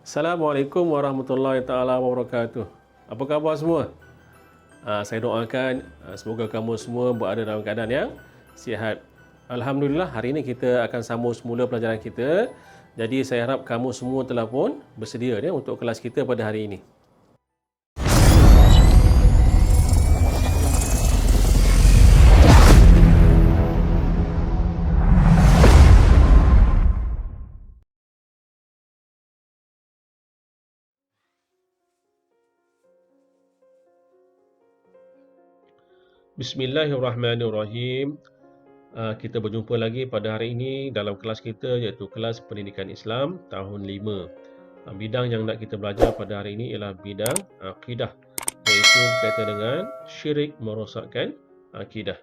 Assalamualaikum warahmatullahi taala wabarakatuh. Apa khabar semua? Saya doakan semoga kamu semua berada dalam keadaan yang sihat. Alhamdulillah, hari ini kita akan sambung semula pelajaran kita. Jadi saya harap kamu semua telah pun bersedia untuk kelas kita pada hari ini. Bismillahirrahmanirrahim. Kita berjumpa lagi pada hari ini dalam kelas kita, iaitu kelas Pendidikan Islam tahun 5. Bidang yang nak kita belajar pada hari ini ialah bidang akidah, iaitu berkaitan dengan syirik merosakkan akidah.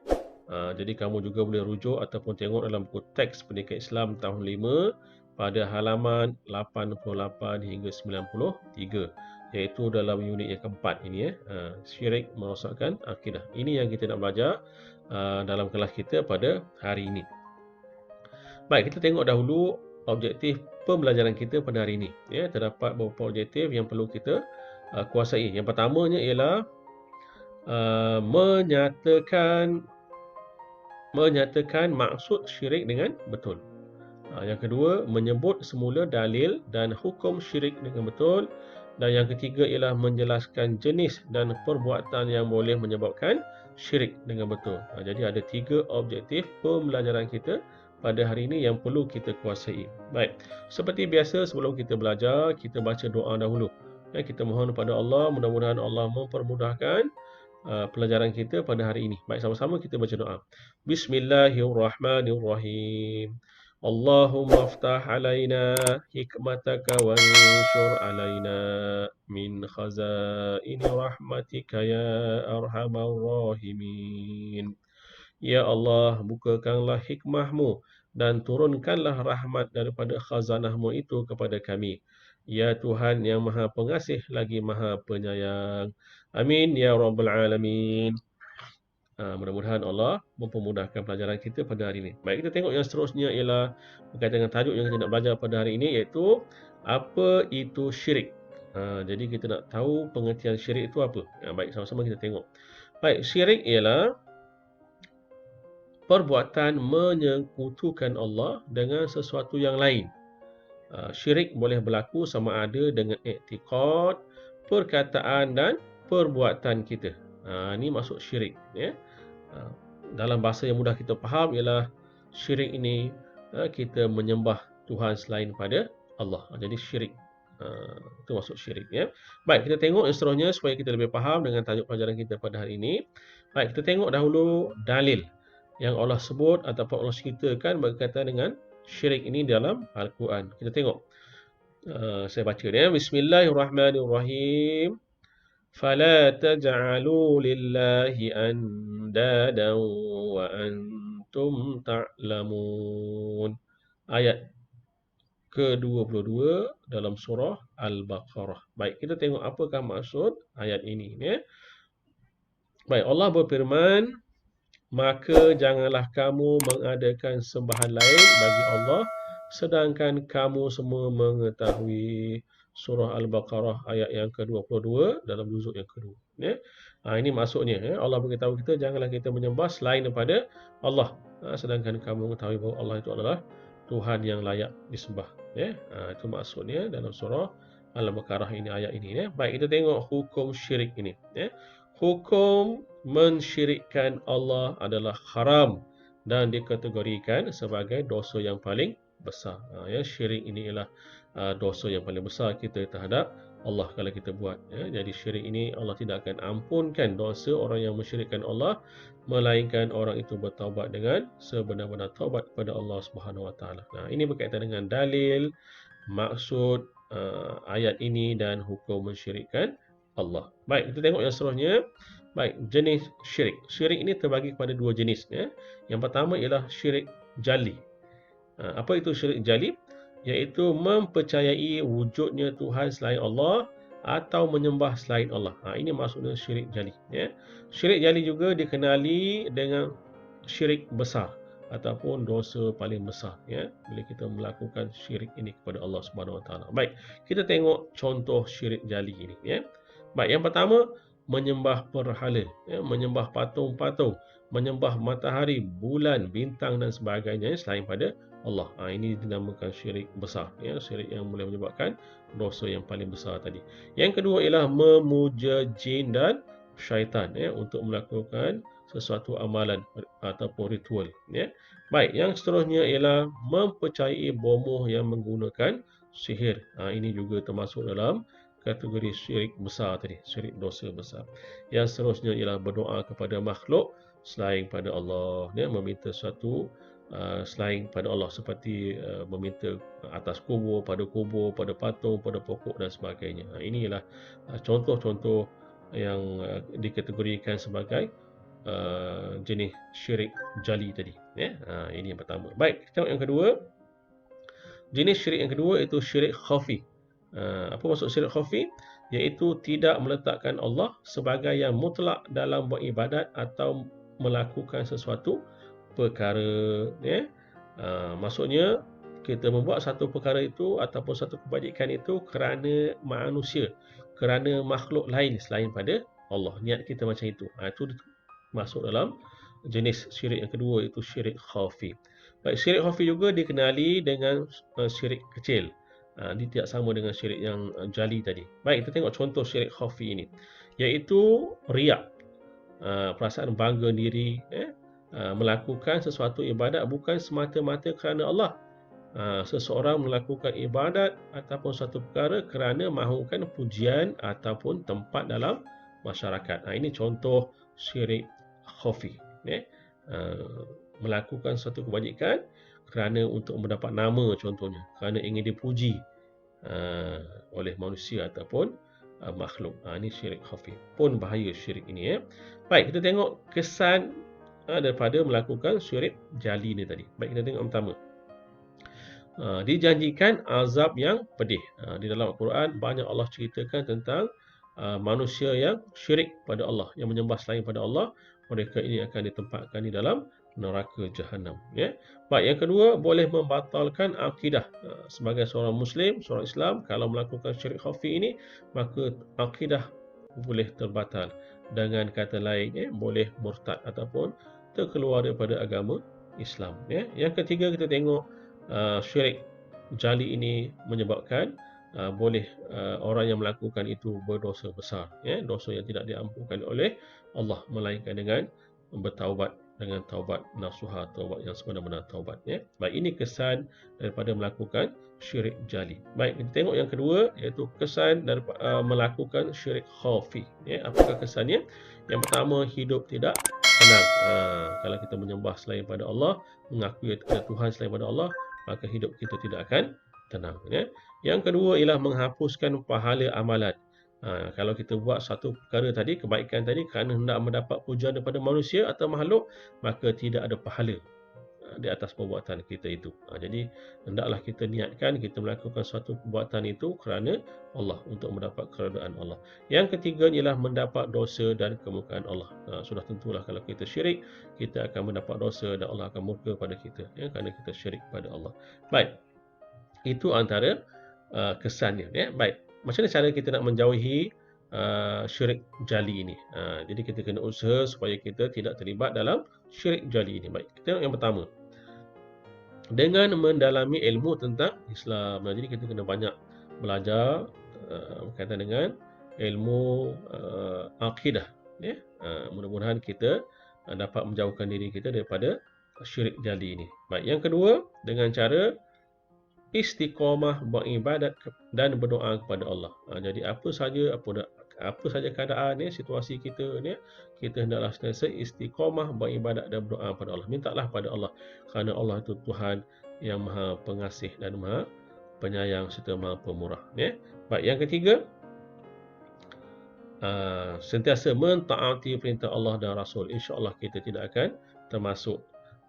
Jadi kamu juga boleh rujuk ataupun tengok dalam buku teks Pendidikan Islam tahun 5 pada halaman 88 hingga 93, iaitu dalam unit yang keempat ini, syirik merosakkan akidah. Ini yang kita nak belajar dalam kelas kita pada hari ini. Baik, kita tengok dahulu objektif pembelajaran kita pada hari ini. Terdapat beberapa objektif yang perlu kita kuasai. Yang pertamanya ialah menyatakan maksud syirik dengan betul. Yang kedua, menyebut semula dalil dan hukum syirik dengan betul. Dan yang ketiga ialah menjelaskan jenis dan perbuatan yang boleh menyebabkan syirik dengan betul. Jadi ada 3 objektif pembelajaran kita pada hari ini yang perlu kita kuasai. Baik, seperti biasa sebelum kita belajar, kita baca doa dahulu. Kita mohon kepada Allah, mudah-mudahan Allah mempermudahkan pelajaran kita pada hari ini. Baik, sama-sama kita baca doa. Bismillahirrahmanirrahim. Allahumma aftah alaina hikmataka wanshur alaina min khazaini rahmatika ya arhamar rahimin. Ya Allah, bukakanlah hikmahmu dan turunkanlah rahmat daripada khazanahmu itu kepada kami. Ya Tuhan yang maha pengasih lagi maha penyayang. Amin ya rabbal alamin. Mudah-mudahan Allah mempermudahkan pelajaran kita pada hari ini. Baik, kita tengok yang seterusnya ialah berkaitan dengan tajuk yang kita nak belajar pada hari ini, iaitu apa itu syirik. Jadi kita nak tahu pengertian syirik itu apa. Baik, sama-sama kita tengok. Baik, syirik ialah perbuatan menyekutukan Allah dengan sesuatu yang lain. Syirik boleh berlaku sama ada dengan iktikad, perkataan dan perbuatan kita. Ini maksud syirik. Dalam bahasa yang mudah kita faham ialah syirik ini kita menyembah Tuhan selain pada Allah. Jadi syirik itu maksud syirik. Baik, kita tengok yang seterusnya supaya kita lebih faham dengan tajuk pelajaran kita pada hari ini. Baik, kita tengok dahulu dalil yang Allah sebut ataupun Allah ceritakan berkaitan dengan syirik ini dalam Al-Quran. Kita tengok. Saya baca dia. Bismillahirrahmanirrahim. فلا تجعلوا لله أندادا وأنتم تعلمون. Ayat ke-22 dalam surah Al-Baqarah. Baik, kita tengok apakah maksud ayat ini. Baik, Allah berfirman, maka janganlah kamu mengadakan sembahan lain bagi Allah sedangkan kamu semua mengetahui. Surah Al-Baqarah ayat yang ke-22 dalam juzuk yang kedua. Ini maksudnya. Allah beritahu kita janganlah kita menyembah selain daripada Allah. Sedangkan kamu mengetahui bahawa Allah itu adalah Tuhan yang layak disembah. Itu maksudnya dalam surah Al-Baqarah ini, ayat ini. Baik, kita tengok hukum syirik ini. Hukum mensyirikkan Allah adalah haram dan dikategorikan sebagai dosa yang paling besar. Syirik ini ialah dosa yang paling besar kita terhadap Allah kalau kita buat. Jadi syirik ini Allah tidak akan ampunkan dosa orang yang mensyirikkan Allah, melainkan orang itu bertaubat dengan sebenar-benar taubat kepada Allah Subhanahu Wa Taala. Ini berkaitan dengan dalil, maksud ayat ini dan hukum mensyirikkan Allah. Baik, kita tengok yang seterusnya. Baik, jenis syirik. Syirik ini terbagi kepada 2 jenis. Yang pertama ialah syirik jali. Apa itu syirik jali? Iaitu mempercayai wujudnya Tuhan selain Allah atau menyembah selain Allah. Ini maksudnya syirik jali. Syirik jali juga dikenali dengan syirik besar. ataupun dosa paling besar, ya, bila kita melakukan syirik ini kepada Allah Subhanahu Wa Taala. Baik, kita tengok contoh syirik jali ini, ya. Baik, yang pertama, menyembah berhala, ya, menyembah patung-patung, menyembah matahari, bulan, bintang dan sebagainya selain pada Allah. Ini dinamakan syirik besar, ya, syirik yang boleh menyebabkan dosa yang paling besar tadi. Yang kedua ialah memuja jin dan syaitan, ya, untuk melakukan sesuatu amalan ataupun ritual, ya. Baik, yang seterusnya ialah mempercayai bomoh yang menggunakan sihir. Ini juga termasuk dalam kategori syirik besar tadi, syirik dosa besar. Yang seterusnya ialah berdoa kepada makhluk selain pada Allah, ya, meminta sesuatu selain pada Allah, seperti meminta atas kubur, pada patung, pada pokok dan sebagainya. Ini ialah contoh-contoh yang dikategorikan sebagai jenis syirik jali tadi, ya. Ini yang pertama. Baik, kita tengok yang kedua. Jenis syirik yang kedua iaitu syirik khafi. Apa maksud syirik khafi? Iaitu tidak meletakkan Allah sebagai yang mutlak dalam beribadat atau melakukan sesuatu perkara, ya. Maksudnya kita membuat satu perkara itu ataupun satu kebajikan itu kerana manusia, kerana makhluk lain selain pada Allah. Niat kita macam itu. Itu masuk dalam jenis syirik yang kedua, iaitu syirik khafi. Baik, syirik khafi juga dikenali dengan syirik kecil. Dia tidak sama dengan syirik yang jali tadi. Baik, kita tengok contoh syirik khafi ini, iaitu riak, perasaan bangga diri, melakukan sesuatu ibadat bukan semata-mata kerana Allah. Seseorang melakukan ibadat ataupun satu perkara kerana mahukan pujian ataupun tempat dalam masyarakat. Ini contoh syirik khafi, ya. Melakukan satu kebajikan kerana untuk mendapat nama, contohnya kerana ingin dipuji oleh manusia ataupun makhluk. Ini syirik khafi. Pun bahaya syirik ini, ya. Baik, kita tengok kesan daripada melakukan syirik jali ni tadi. Baik, kita tengok yang pertama. Dijanjikan azab yang pedih. Di dalam Al-Quran banyak Allah ceritakan tentang manusia yang syirik pada Allah, yang menyembah selain pada Allah. Mereka ini akan ditempatkan di dalam neraka jahanam, ya. Baik, yang kedua, boleh membatalkan akidah. Sebagai seorang Muslim, seorang Islam, kalau melakukan syirik khafi ini, maka akidah boleh terbatal. Dengan kata lain, ya, boleh murtad ataupun terkeluar daripada agama Islam, ya. Yang ketiga, kita tengok syirik jali ini menyebabkan boleh orang yang melakukan itu berdosa besar, ya, dosa yang tidak diampunkan oleh Allah, melainkan dengan bertaubat dengan taubat nasuha, taubat yang sebenar-benar taubat, ya. Baik, ini kesan daripada melakukan syirik jali. Baik, kita tengok yang kedua, iaitu kesan daripada melakukan syirik khafi, ya. Apakah kesannya? Yang pertama, hidup tidak tenang. Kalau kita menyembah selain pada Allah, mengakui ada Tuhan selain pada Allah, maka hidup kita tidak akan tenang, ya. Yang kedua ialah menghapuskan pahala amalan. Kalau kita buat satu perkara tadi, kebaikan tadi, kerana hendak mendapat pujian daripada manusia atau makhluk, maka tidak ada pahala di atas perbuatan kita itu. Jadi hendaklah kita niatkan kita melakukan suatu perbuatan itu kerana Allah, untuk mendapat keredaan Allah. Yang ketiga ialah mendapat dosa dan kemurkaan Allah. Sudah tentulah kalau kita syirik, kita akan mendapat dosa dan Allah akan murka pada kita, ya, kerana kita syirik pada Allah. Baik, itu antara kesannya, ya. Baik, macam mana cara kita nak menjauhi syirik jali ini? Jadi kita kena usaha supaya kita tidak terlibat dalam syirik jali ini. Baik, kita tengok yang pertama. Dengan mendalami ilmu tentang Islam. Jadi kita kena banyak belajar berkaitan dengan ilmu akidah, ya. Mudah-mudahan kita dapat menjauhkan diri kita daripada syirik jali ini. Baik, yang kedua, dengan cara istiqamah beribadat dan berdoa kepada Allah. Jadi apa saja keadaan, ya, situasi kita ni, kita hendaklah sentiasa istiqamah beribadat dan berdoa kepada Allah. Mintalah pada Allah, kerana Allah itu Tuhan yang Maha Pengasih dan Maha Penyayang serta Maha Pemurah, ya. Baik, yang ketiga, sentiasa mentaati perintah Allah dan Rasul. InsyaAllah kita tidak akan termasuk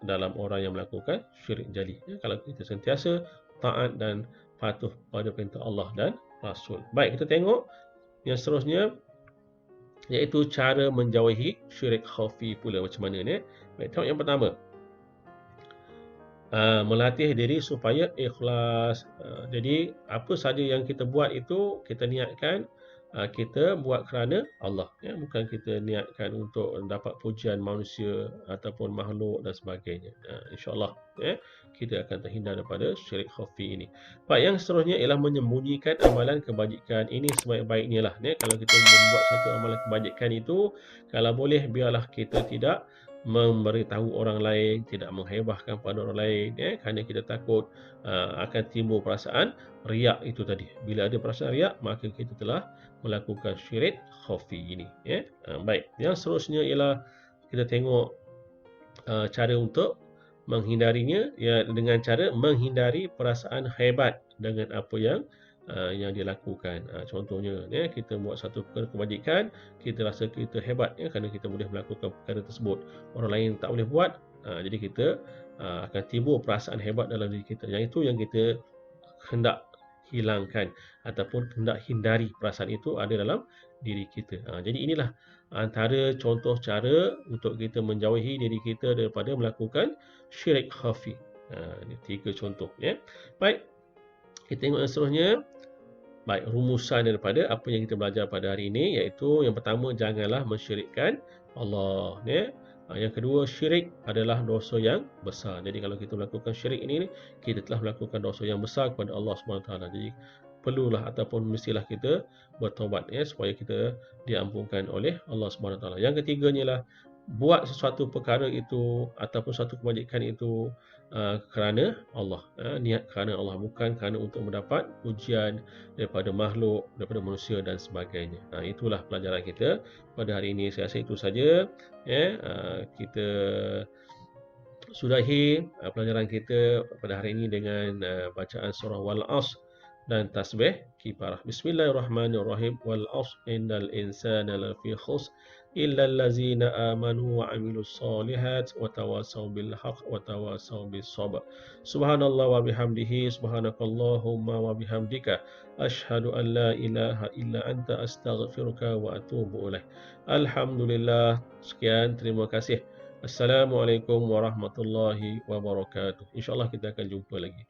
dalam orang yang melakukan syirik jali, ya, kalau kita sentiasa taat dan patuh pada perintah Allah dan Rasul. Baik, kita tengok yang seterusnya, iaitu cara menjauhi syirik khafi pula macam mana ni. Baik, tengok yang pertama. Melatih diri supaya ikhlas. Jadi apa saja yang kita buat itu kita niatkan kita buat kerana Allah, ya, bukan kita niatkan untuk dapat pujian manusia ataupun makhluk dan sebagainya. InsyaAllah, ya, kita akan terhindar daripada syirik khafi ini. Baik, yang seterusnya ialah menyembunyikan amalan kebajikan. Ini sebaik-baiknya lah, ya. Kalau kita membuat satu amalan kebajikan itu, kalau boleh biarlah kita tidak memberitahu orang lain, tidak menghebahkan pada orang lain, ya, kerana kita takut akan timbul perasaan riak itu tadi. Bila ada perasaan riak, maka kita telah melakukan syirik khafi ini, ya. Baik, yang seterusnya ialah kita tengok cara untuk menghindarinya, ya, dengan cara menghindari perasaan hebat dengan apa yang dilakukan. Contohnya, ya, kita buat satu perkara kebajikan, kita rasa kita hebat, ya, kerana kita boleh melakukan perkara tersebut. Orang lain tak boleh buat, jadi kita akan timbul perasaan hebat dalam diri kita. Yang itu yang kita hendak hilangkan ataupun hendak hindari perasaan itu ada dalam diri kita. Jadi inilah antara contoh cara untuk kita menjauhi diri kita daripada melakukan syirik khafi. Ini 3 contoh, ya. Baik, kita tengok yang seterusnya. Baik, rumusan daripada apa yang kita belajar pada hari ini, iaitu yang pertama, janganlah mensyirikkan Allah, ya. Yang kedua, syirik adalah dosa yang besar. Jadi kalau kita melakukan syirik ini, kita telah melakukan dosa yang besar kepada Allah SWT. Jadi perlulah ataupun mestilah kita bertaubat, ya, supaya kita diampunkan oleh Allah SWT. Yang ketiganya ialah buat sesuatu perkara itu ataupun satu kebajikan itu kerana Allah, niat kerana Allah, bukan kerana untuk mendapat pujian daripada makhluk, daripada manusia dan sebagainya. Itulah pelajaran kita pada hari ini. Saya rasa itu saja, ya. Kita sudahi pelajaran kita pada hari ini dengan bacaan surah Wal Asr dan tasbih kifarah. Bismillahirrahmanirrahim. Wal asr innal insana lafi khusr illa allazina amanu wa amilus solihat wa tawasaw bil haqq wa tawasaw bis sabr. Subhanallah wa bihamdihi, subhanakallahumma wa bihamdika, asyhadu an la ilaha illa anta, astaghfiruka wa atubu ilaih. Alhamdulillah. Sekian, terima kasih. Assalamualaikum warahmatullahi wabarakatuh. InsyaAllah kita akan jumpa lagi.